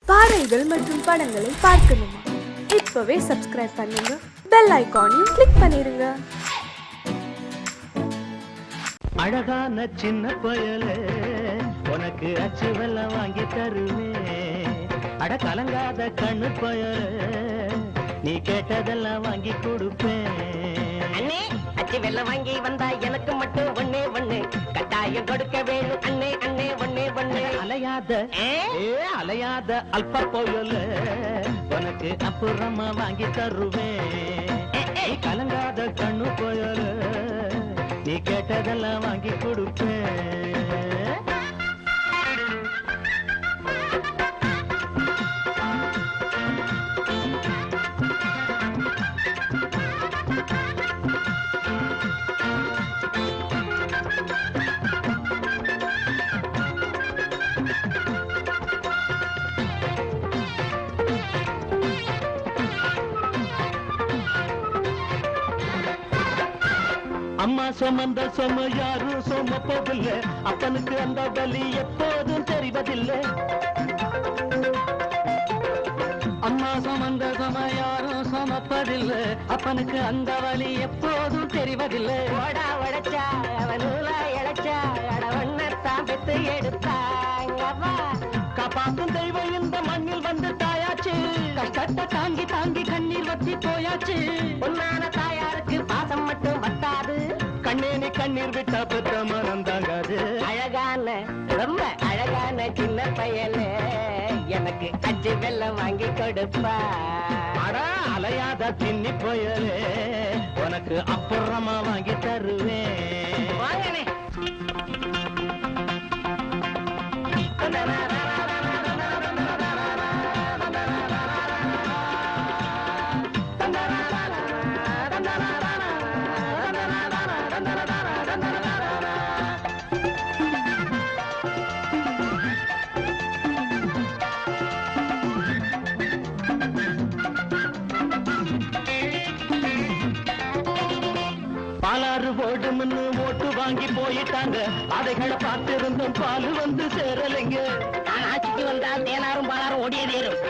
பாடல்கள் மற்றும் படங்களை பார்க்கணுமா? இப்பவே சப்ஸ்கிரைப் பண்ணுங்க, பெல் ஐகானையும் கிளிக் பண்ணிருங்க. அழகான சின்ன பயலே உனக்கு அச்சு வெல்லம் வாங்கி தருவேன். அட கலங்காத கண்ணு பயலே நீ கேட்டதெல்லாம் வாங்கி கொடுப்பேன். அண்ணே அச்சு வெல்லம் வாங்கி வந்தா எனக்கு மட்டும் ஒண்ணே ஒண்ணு கட்டாயம் கொடுக்க வேணும். அண்ணே அண்ணே ஒண்ணே ஒண்ணு. அலையாத அல்ப பயலே உனக்கு அப்புறமா வாங்கி தருவேன். கலங்காத கண்ணு பயலே நீ கேட்டதெல்லாம் வாங்கி கொடுப்பேன். அம்மா சுமந்த சும யாரும் சுமப்பதில்லை, அப்பனுக்கு அந்த வலி எப்போதும் தெரிவதில்லை. அம்மா சுமந்த சும யாரும் சுமப்பதில்லை, அப்பனுக்கு அந்த வலி எப்போதும் தெரிவதில்லை. ஓடா உடைச்சா அவன் நூலா இழைச்சா அட ஒன்னத்தான் பெத்து எடுத்தாங்கவா. காப்பாத்தும் தெய்வம் இந்த மண்ணில் வந்து தாயாச்சு, கஷ்டத்தை தாங்கி தாங்கி கண்ணீர் வத்தி போயாச்சு. பொன்னான தாயாருக்கு பாசம் மட்டும் வத்தாது, கண்ணேனி கண்ணீர் விட்டா பெற்ற மனம் தாங்காது. அழகான ரொம்ப அழகான சின்ன பயலே எனக்கு அச்சு வெல்லம் வாங்கி கொடுப்பா. அட அலையாத தின்னி போயலே உனக்கு அப்புறமா வாங்கி தருவேன். வாங்கனே பாலாறு ஓடும்னு ஓட்டு வாங்கி போயிட்டாங்க, அதைகளை பார்த்திருந்தும் பால் வந்து சேரலைங்க. ஆட்சிக்கு வந்தா தேனாரும் பாலாரும் ஓடியதேரும்.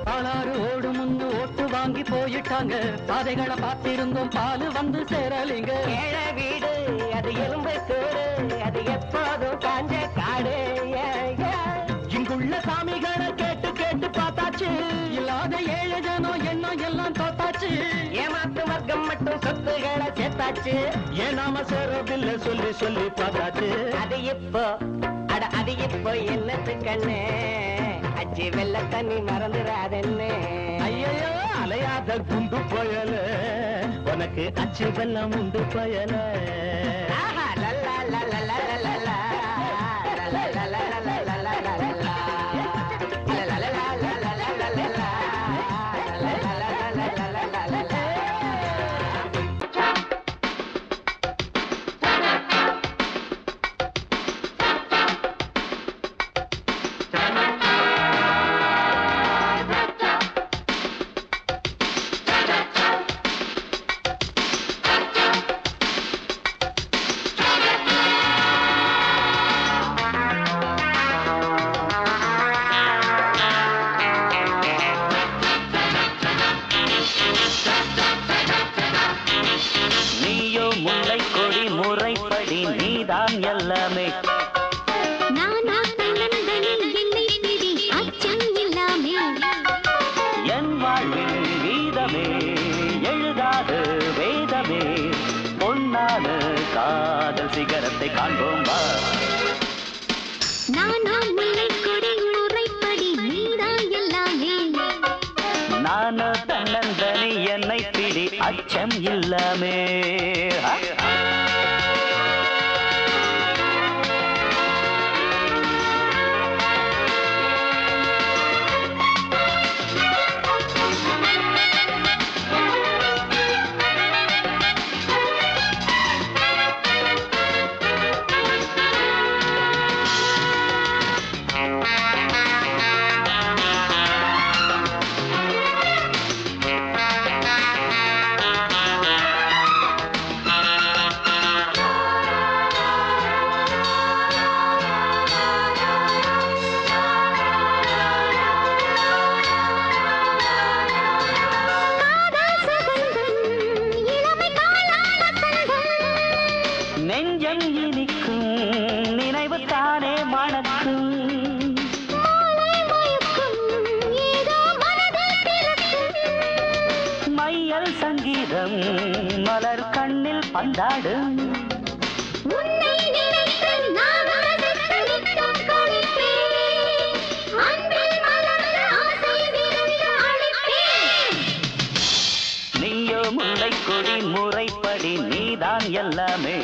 பாலாறு ஓடும்னு ஓட்டு வாங்கி போயிட்டாங்க, பாதைகளை பார்த்திருந்தும் பால் வந்து சேரலைங்க. ஏழை வீடு அது எலும்பு கூடு, அது எப்போதும் காஞ்ச காடு. இங்குள்ள சாமிகளை கேட்டு கேட்டு பார்த்தாச்சு, இல்லாத ஏழை ஜனம் எண்ணம் எல்லாம் தோத்தாச்சு. ஏமாத்து வர்க்கம் மட்டும் சொத்துகளை சேர்த்தாச்சு. ஏன் நாம சேரவில்லை சொல்லி சொல்லி பார்த்தாச்சு. அது இப்போ அட அது இப்போ என்னத்து கண்ணு அச்சு வெள்ள தண்ணி மறந்துடாதென்னு. ஐயோ அலையாத குண்டு பயல உனக்கு அச்சு வெல்லம் உண்டு பயல. ஆஹா லல்லா லல்லா லல்லா லல்லா லல்லா லல்லா லல்லா லல்லா எல்லாமே என் வாழ்வில் வீதமே எழுதாது வேதமே பொன்னான காதல் சிகரத்தை காண்போம் வா. நானோ தன்னந்தனி என்னை பிடி அச்சம் இல்லாமே. மயக்கம் மலர் கண்ணில் பந்தாடும் உன்னை நினைத்து நான் ரசித்து நித்தம் கழிப்பேன். அன்பில் மலர்ந்த ஆசை விருந்து அளிப்பேன். நீயோ முல்லை கொடி முறைப்படி நீதான் எல்லாமே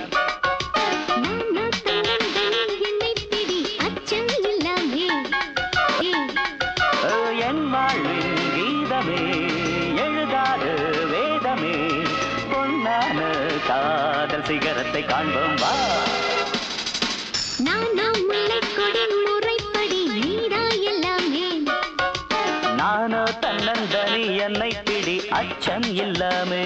என் வாழ்வின் கீதமே எழுதாத வேதமே பொன்னான காதல் சிகரத்தை காண்போம் வா நானோ தன்னந்தனி என்னை பிடி அச்சம் இல்லாமே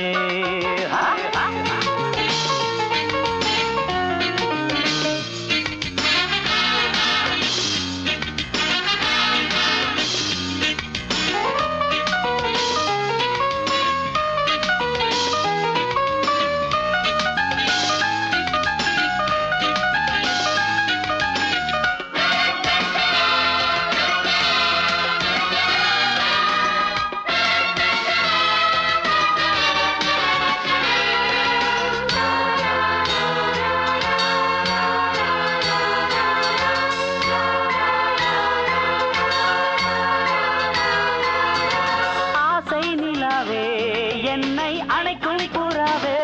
என்னை அணைக்கும் புறாவே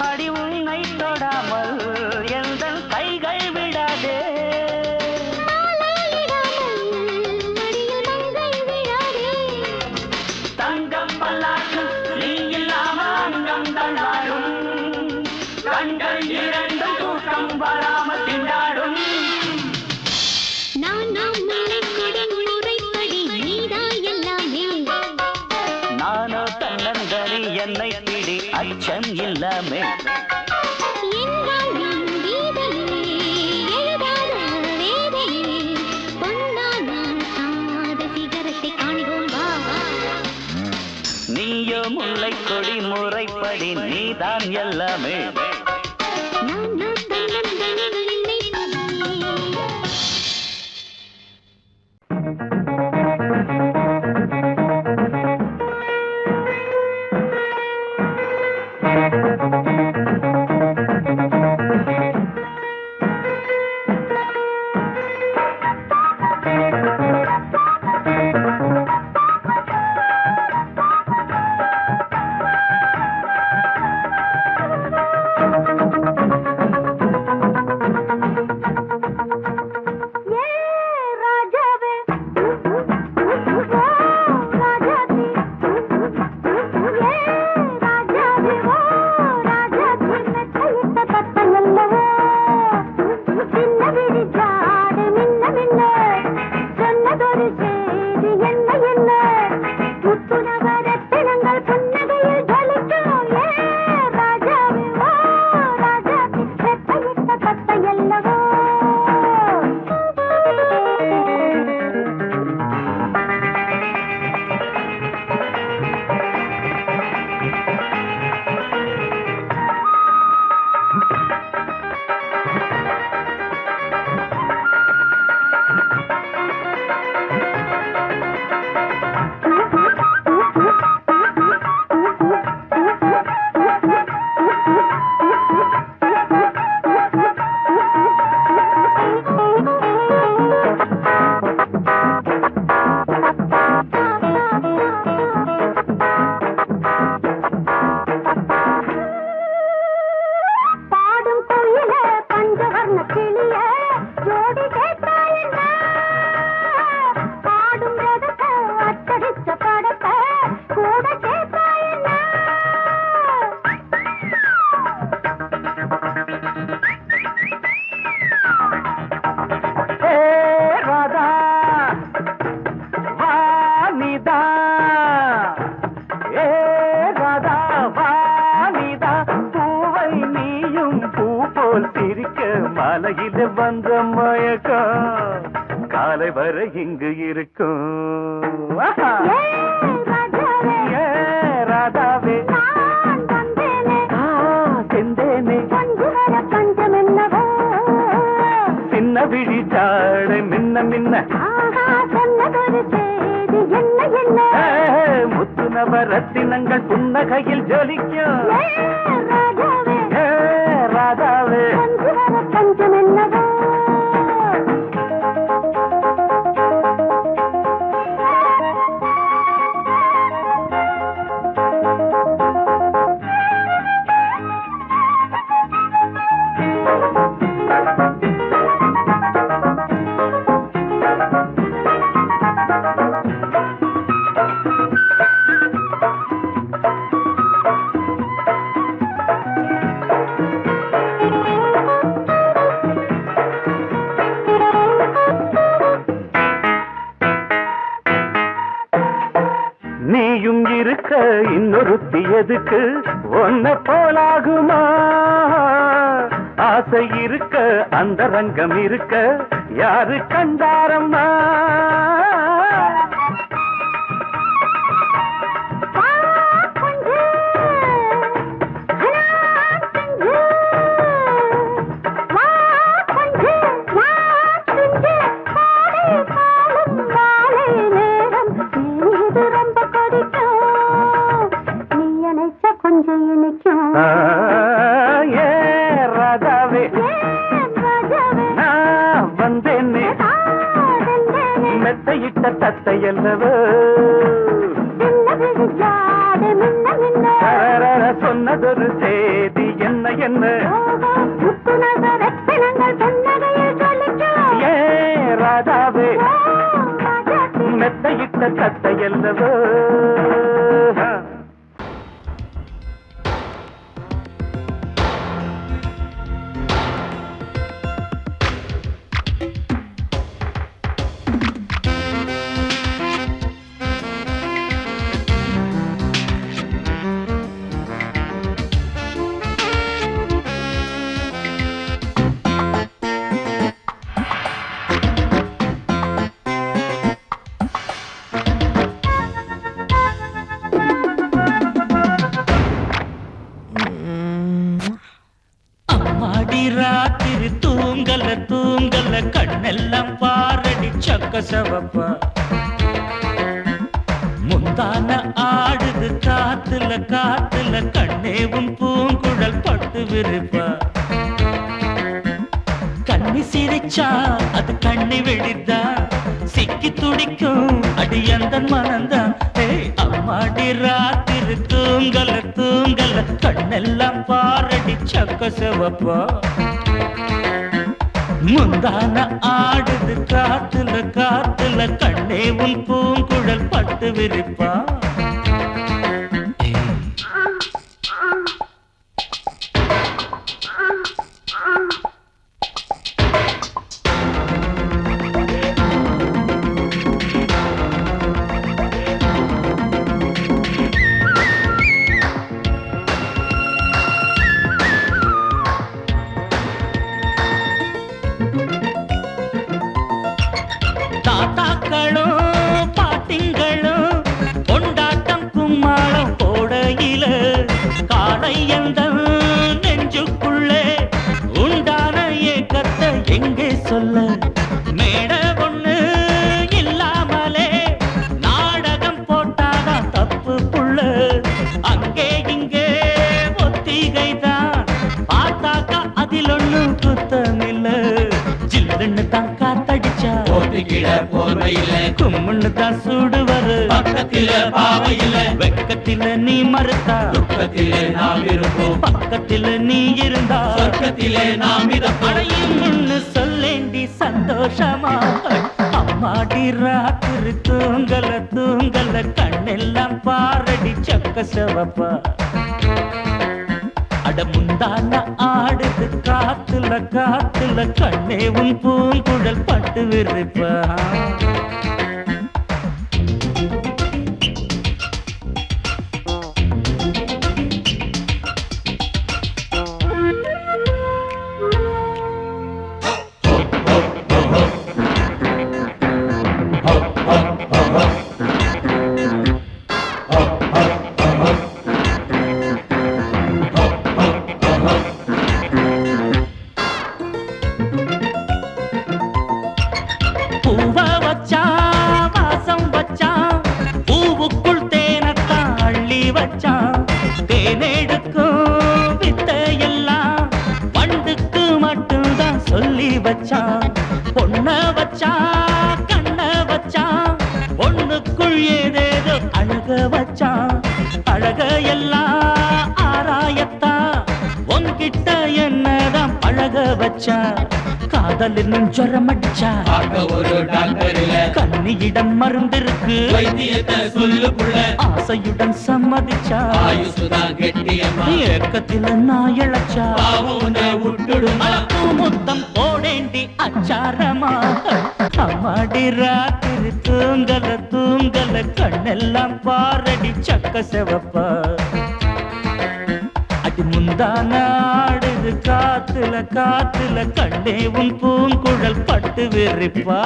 அடி உன்னை தொடாமல் எந்த கைகள் விடாதே தங்கம் பல்லாக்கு நீ இல்லாம அங்கம் தள்ளாடும் கண்கள் இரண்டும் தூக்கம் வராமல் திண்டாடும் நானோ தன்னந்தனி என்னை பிடி அச்சம் இல்லாமே நீயோ முல்லை கொடி முறைப்படி நீதான் எல்லாமே மாலையில வந்த மயக்கம் காலை வரை இங்கு இருக்கும் ராதாவே செந்தேனே சின்ன விழி சாடு மின்ன மின்ன முத்துனவ ரத்தினங்கள் புன்னகையில் ஜொலிக்கும் ராதாவே பஞ்சம் என்னவோ நீயும் இருக்க இன்னொருத்தி எதுக்கு ஒன்ன போலாகுமா ஆசை இருக்க அந்த ரங்கம் இருக்க யாரு கண்டாரம்மா ராதாவே நான் வந்தேன்னு மெத்தையிட்ட தத்தையல்லவோ சொன்னதொரு செய்தி என்ன என்ன ஏ ராதாவே மெத்தையிட்ட தத்தையல்லவோ ராத்திரி தூங்கல தூங்கல கண்ணெல்லாம் பாரடி சக்க சவப்பா முந்தான ஆடுது காத்துல காத்துல கண்ணேவும் பூங்குழல் பட்டு விருப்பா கண்ணி சிரிச்சா அது கண்ணி வெடிதா சிக்கி துடிக்கும் அடி அந்த மனந்தான் அம்மாடி ராத்திரி தூங்கல தூங்கல கண்ணெல்லாம் பாரடி சக்க சிவப்பா முந்தான ஆடுது காத்துல காத்துல கண்ணே உன் பூங்குழல் பட்டு விரிப்பா தாத்தாக்களும் பாட்டிங்களும் கொண்டாட்டம் கும்மாளம் போடையில காலை எந்த நெஞ்சுக்குள்ளே உண்டான ஏக்கத்தை எங்கே சொல்ல மேட ஒண்ணு இல்லாமலே நாடகம் போட்டாதான் தப்பு புள்ள அங்கே இங்கே ஒத்திகைதான் பார்த்தாக்கா அதில் ஒண்ணு குத்தமில்ல ஜில்லுன்னு தான் காத்தடிச்சா கும்முன்னு தான் சூடுவரு பக்கத்தில பாவையில வெக்கத்தில நீ மறுத்தா துக்கத்திலே நாம் இருப்போம் பக்கத்தில நீ இருந்தா சொர்க்கத்திலே நாம் அடையும்னு சொல்லேண்டி சந்தோஷமா அம்மாடி ராத்திரி தூங்கல தூங்கல கண்ணெல்லாம் பாரடி சக்க சிவப்பா அட முந்தான ஆடுது காத்துல காத்துல கண்ணே உன் பூங்குழல் பட்டு விரிப்பா பூவ வச்சா வச்சான் பொண்ண வச்சான் கண்ண வச்சான் பொண்ணுக்குள் ஏதேதோ அழக வச்சான் அழக எல்லாம் ஆராயத்தான் உன்கிட்ட என்னதான் பழக வச்சான் காதல் என்னும் ஜரம் அடிச்சா ஒரு டாக்டர் இல்ல கண்ணியிடம் மருந்திருக்கு வைத்தியத்தை சொல்லு புள்ள ஆசையுடன் சம்மதிச்சா ஆயுசுதான் கெட்டியம்மா ஏக்கத்தில நான் இழைச்சா பாவம் விட்டுடுமா முத்தம் போடேண்டி அச்சாரமா அம்மாடி ராத்திரி தூங்கல தூங்கல கண்ணெல்லாம் பாரடி சக்க செவப்பா அடி முந்தான ஆடுது காத்துல காத்துல கண்ணே உன் பூங்குழல் பட்டு விரிப்பா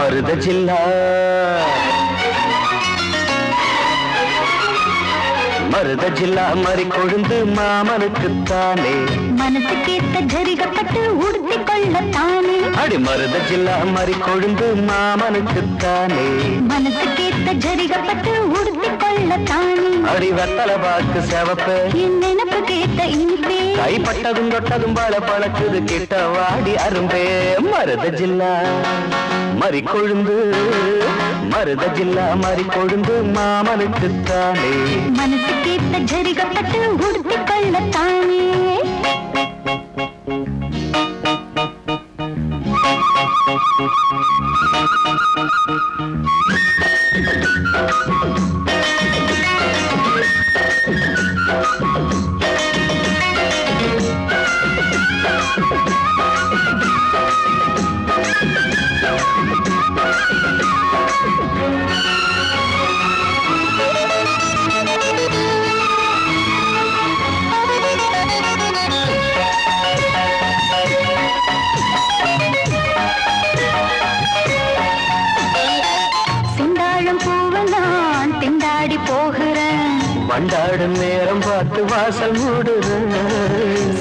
மருத ஜில்லா மருத ஜில்லா மறி கொழுந்து மாமனுக்குத்தானே மனசு கேட்ட ஜரிகப்பட்டு உடுத்தி கொள்ளத்தானே அடி மருத ஜில்லா மறி கொழுந்து மாமனுக்குத்தானே மனசு கேட்ட ஜரிகப்பட்டு உடுத்தி கொள்ளத்தானே அடி வெத்தல பாக்கு செவப்ப என் நினப்பு கேட்ட இனிப்பே கைப்பட்டதும் தொட்டதும் பல பழக்குது கிட்ட வாடி அரும்பே மருத ஜில்லா மறி கொழுந்து மருத ஜில்லா மறி கொழுந்து மாமனுக்குத்தானே மனசு கேட்ட ஜரிகப்பட்டு உடுத்தி கொள்ளத்தானே வண்டாடும் நேரம் பார்த்து வாசல் மூடுறேன்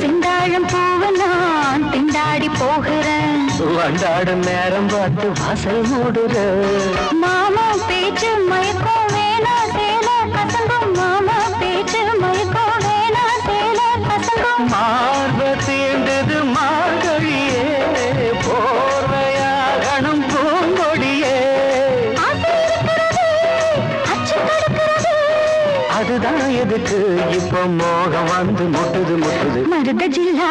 செந்தாழம் பூவ நான் திண்டாடி போகிறேன் வண்டாடும் நேரம் பார்த்து வாசல் மூடுறேன் மாமா பேச்சு மயக்கம் வேணா சேல கசங்கும் மாமா பேச்சு மயக்கம் வேணா சேல கசங்கும் மார்ப தீண்டது மார்கழியே போர்வையாகணும் பூங்கொடியே அதுதான் எதுக்கு இப்ப மோகம் வந்து முட்டுது முட்டுது மருத ஜில்லா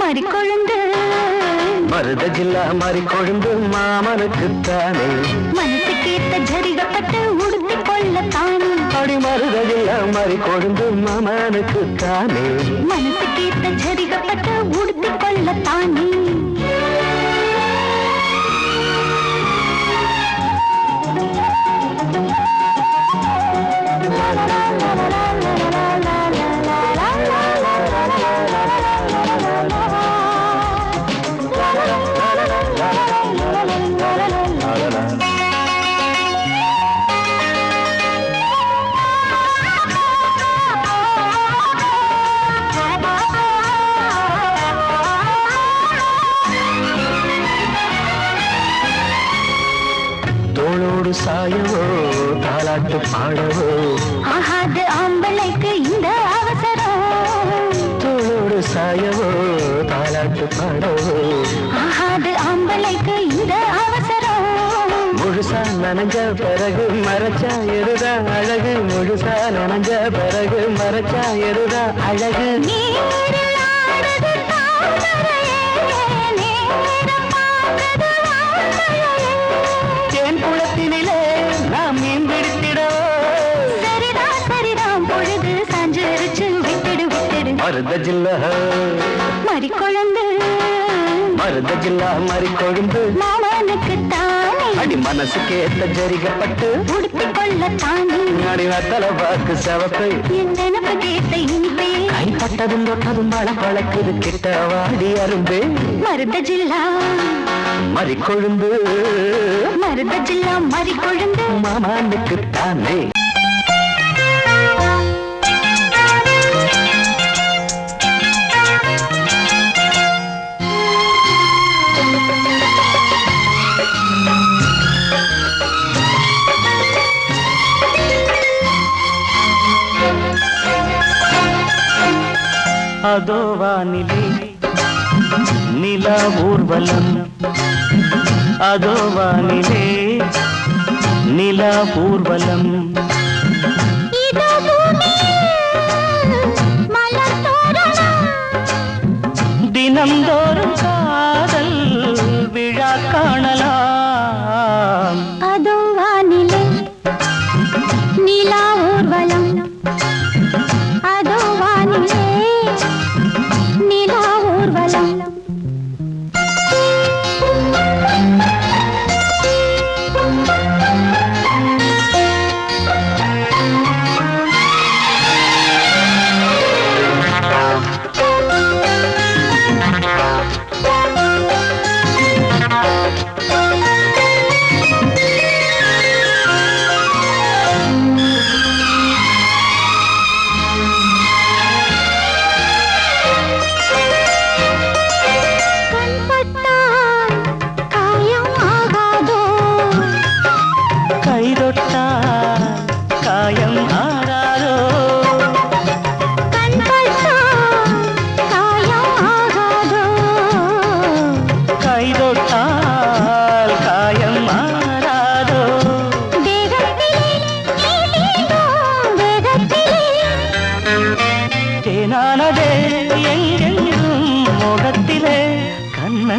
மறி கொழுந்து மருத ஜில்லா மறி கொழுந்து மாமனுக்குத்தானே மனசு கேட்ட ஜரிகப்பட்டு உடுத்தி கொள்ளத்தானே அடி மருத ஜில்லா மறி கொழுந்து மாமனுக்குத்தானே மனசு கேட்ட ஜரிகப்பட்டு உடுத்தி கொள்ளத்தானே தோளோடு சாயவோ தாலாட்டு பாடவோ ஆகாது ஆம்பளைக்கு இந்த அவசரம் தோளோடு சாயவோ தாலாட்டு பாடவோ ஆகாது ஆம்பளைக்கு இந்த அவசரம் முழுசா நனைஞ்ச பிறகு மறைச்சா எருதா அழகு முழுசா நனைஞ்ச பிறகு மறைச்சா எருதா அழகு நீரில் ஆடுது தாமரையே, நேரம் பார்த்தது வாசனையே. தேன் குளத்தினிலே நாம் மீன் பிடித்திடவோ சரிதான் சரிதான் பொழுது சாஞ்சிருச்சு விட்டுடு விட்டுடு மருத ஜில்லா மறி கொழுந்து மருத ஜில்லா மறி கொழுந்து மாமனுக்கு தானே அடி மனசுக்கு ஏத்த ஜரிகப்பட்டு உடுத்தி கொள்ளத்தானே அடி வத்தல பாக்கு செவப்பை என் நினப்பு கேட்ட இனிப்பே கைப்பட்டதும் தொட்டதும் பல பழக்குது கிட்ட வாடி அரும்பே மருத ஜில்லா மறி கொழுந்து மருத ஜில்லா மறி கொழுந்து மாமனுக்குத்தானே அதோ வானிலே நிலா ஊர்வலம் அதோ வானிலே நிலா ஊர்வலம் இதோ பூமி மலர் தோரணம் தினம்தோறும் காதல் விழா காணலாம் அதோ வானிலே நிலா ஊர்வலம் அதோ வானிலே நிலா ஊர்வலம்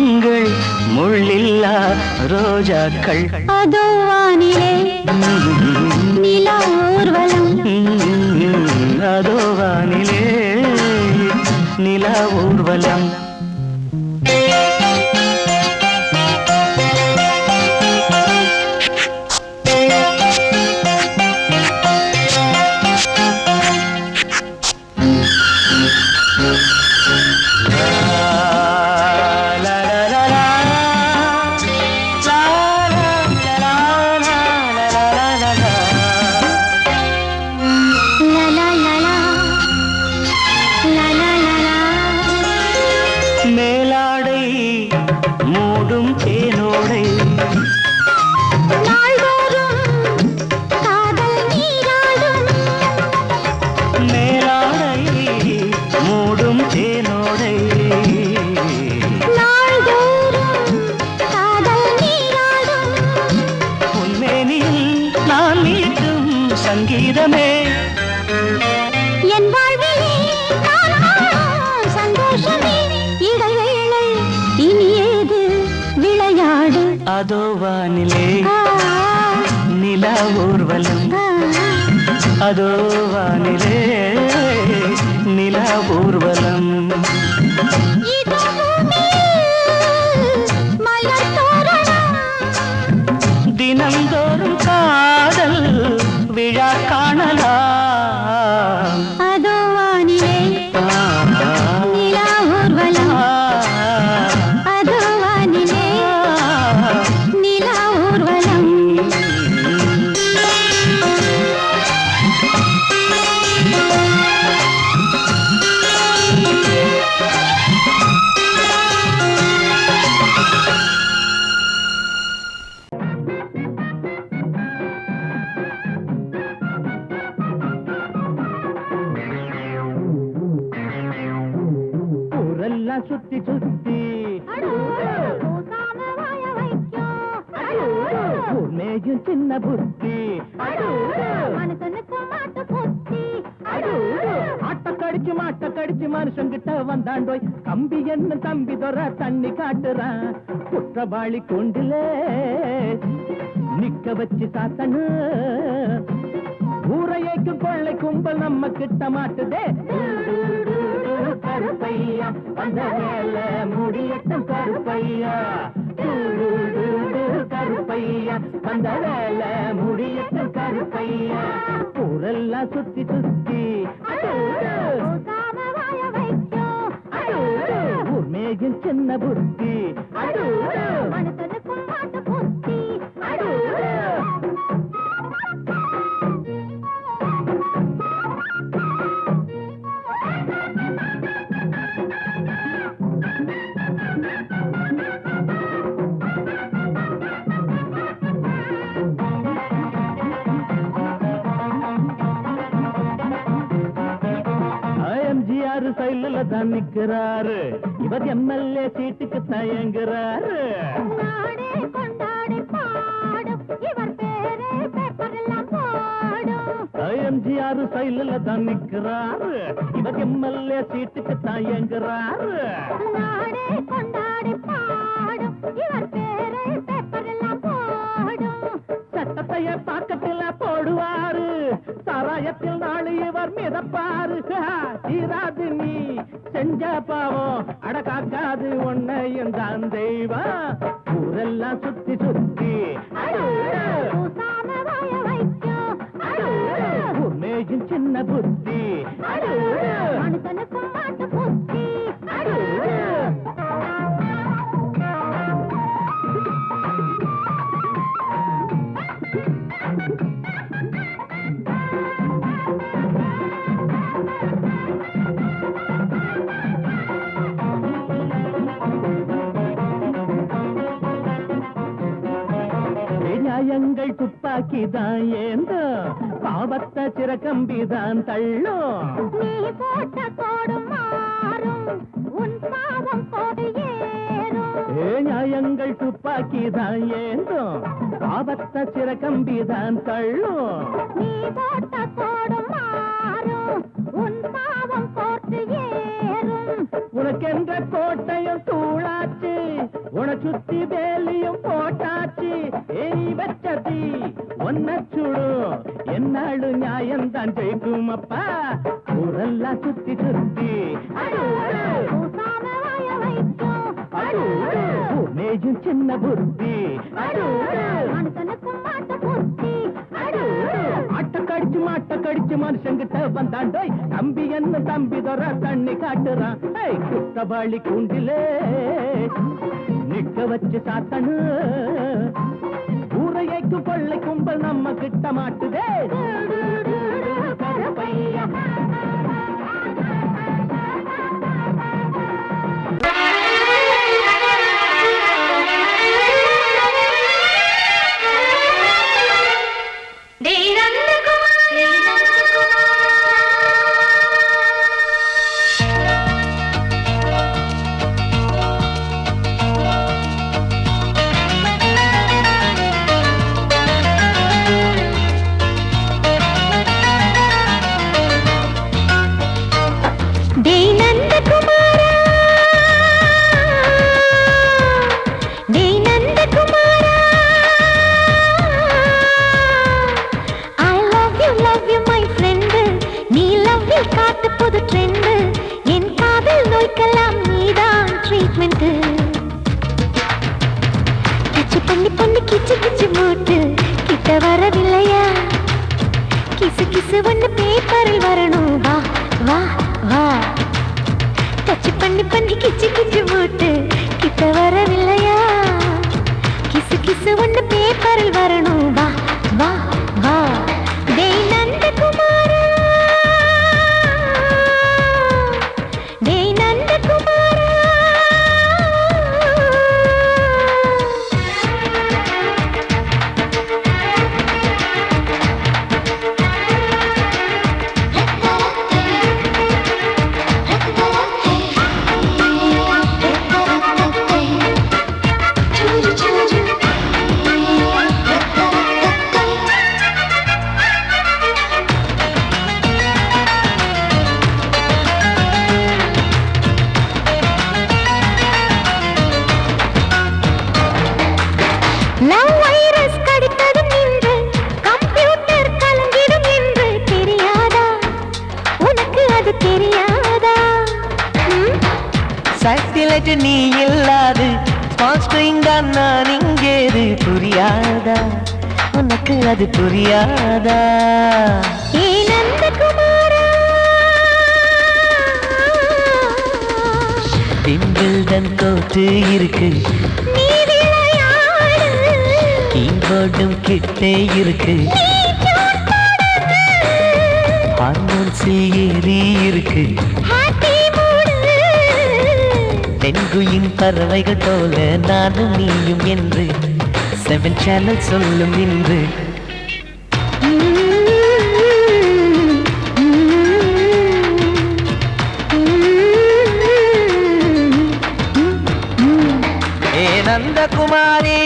கரங்கள் முள்ளில்லா ரோஜாக்கள் அதோ வானிலே நிலா ஊர்வலம் அதோ வானிலே நிலா ஊர்வலம் மேலாடை மூடும் தேனோடை மேலாடை மூடும் தேனோடை உன்மேனில் நான் மீட்டும் சங்கீதமே என் வாழ்விலே சந்தோஷமே இடைவேளை இனியேது விளையாடு அதோ வானிலே நிலா ஊர்வலம் அதோ வானிலே நிலா ஊர்வலம் தினந்தோறும் காதல் விழா காணலாம் அதோ வானிலே நிலா ஊர்வலம் அதோ வானிலே நிலா ஊர்வலம் ஊரெல்லாம் சுத்தி சுத்தி மேயும் சின்ன புத்தி ஆட்ட கடிச்சு மனுஷங்கிட்ட வந்தாண்டோய் கம்பி என்ன தம்பி தொற தண்ணி காட்டுறான் குற்றவாளி கொண்டில நிக்க வச்சு சாத்தனு ஊரையைக்கு கொள்ளை கும்பல் நம்ம கிட்ட மாட்டுதே கருப்பையா அந்த மேல முடியட்டும் கருப்பையா கருப்பையா அந்த வேல முடியட்டும் கருப்பையா ஊரெல்லாம் சுத்தி சுத்தி ஊர் மேயும் சின்ன புத்தி சைல தான் நிக்கிறாரு இவர் எம்எல்ஏ சீட்டுக்கு தயங்குறாரு எம்ஜிஆர் சைல தான் நிக்கிறாரு இவர் எம்எல்ஏ சீட்டுக்கு தயங்குறாரு சட்டத்தைய பாக்கத்தில் போடுவாரு சாராயத்தில் நாளை இவர் மிதப்பாரு தீராது நீ செஞ்ச பாவம் அடக்காக்காது உன்னையும் தான் தெய்வம் ஊரெல்லாம் சுத்தி சுத்தி மேயும் சின்ன புத்தி நியாயங்கள் துப்பாக்கிதான் ஏந்தோ பாவத்தை சிறக்கம்பிதான் தள்ளும் நீ போட்ட கோடு மாறும் உன் பாவம் கோடு ஏறும் நியாயங்கள் துப்பாக்கிதான் ஏந்தோ பாவத்தை சிறக்கம்பிதான் தள்ளும் நீ போட்ட கோடு மாறும் உன் பாவம் கோடு ஏறும் உனக்கென்ற கோட்டையும் தூளாச்சு உன சுத்தி வேலியும் போட்டாச்சு ஏய் வச்சதி ஒன்ன சுடும் என்னாடு நியாயம்தான் ஜெயிக்கும் அப்பா ஊரெல்லாம் சுத்தி சுத்தி மேஜும் சின்ன புத்தி மாட்ட கடிச்சு மனுஷங்கிட்ட வந்தாண்டோய் தம்பி என்ன தம்பி தர தண்ணி காட்டுறான் குற்றவாளி கூண்டிலே நிக்க வச்சு சாத்தனு ஊரையைக்கு கொள்ளை கும்பல் நம்ம கிட்ட மாட்டுதே கருப்பையா நீ இல்லாது நான் இங்கேது புரியாதா உனக்கு அது புரியாதா டிம்பிள்டன் கோட்டு இருக்கு கீபோர்டும் கிட்டே இருக்கு ஹார்மோன்ஸில் ஏறி இருக்கு தென்குயின் பறவைகள் போல நானும் நீயும் என்று 7 சேனல் சொல்லும் இன்று ஏ நந்தகுமாரி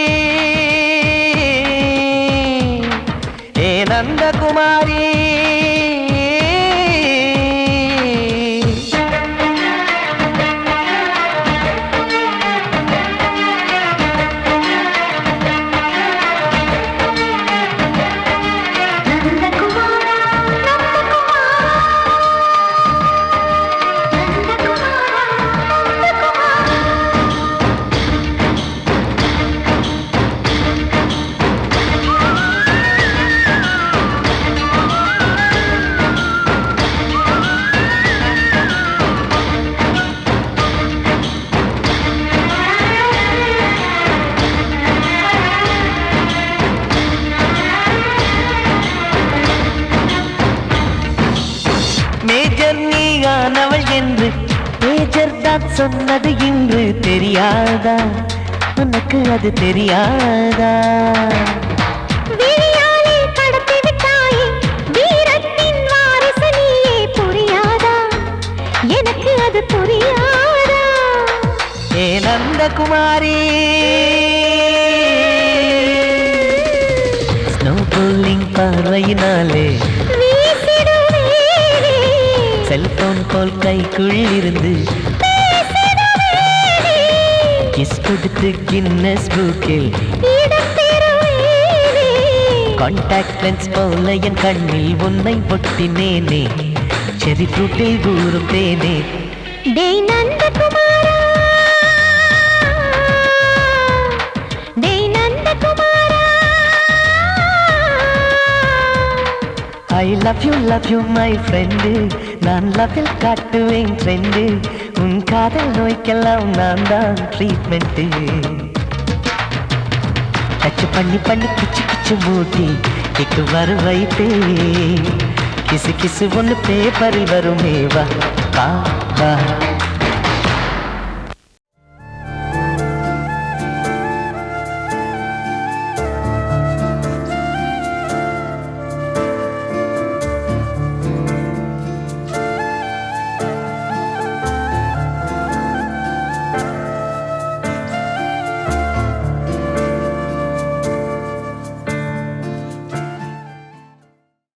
ஏ நந்தகுமாரி என்று மேஜர் தான் சொன்னது இன்று தெரியாதா உனக்கு அது தெரியாதா எனக்கு அது புரியாதா ஏ நந்தகுமாரி ஸ்னோ போலிங் பார்வையினாலே செல்போன் போல் கைக்குள் இருந்து கிஸ் கொடுத்து கின்னஸ் புக்கில் கான்டாக்ட் லென்ஸ் போல என் கண்ணில் உன்னை ஒட்டினேனே செரி ஃப்ரூட்டில் ஊறும் தேனே டேய் நந்தகுமாரா டேய் நந்தகுமாரா I love you my friend நான் லவ்வில் காட்டுவேன் ட்ரெண்டு உன் காதல் நோய்க்கெல்லாம் நான் தான் ட்ரீட்மெண்ட்டு டச் பண்ணி பண்ணி கிச்சு கிச்சு மூட்டி கிக்கு வரு வைத்தே கிசு கிசு ஒன்று பேப்பரில் வருமே வா வா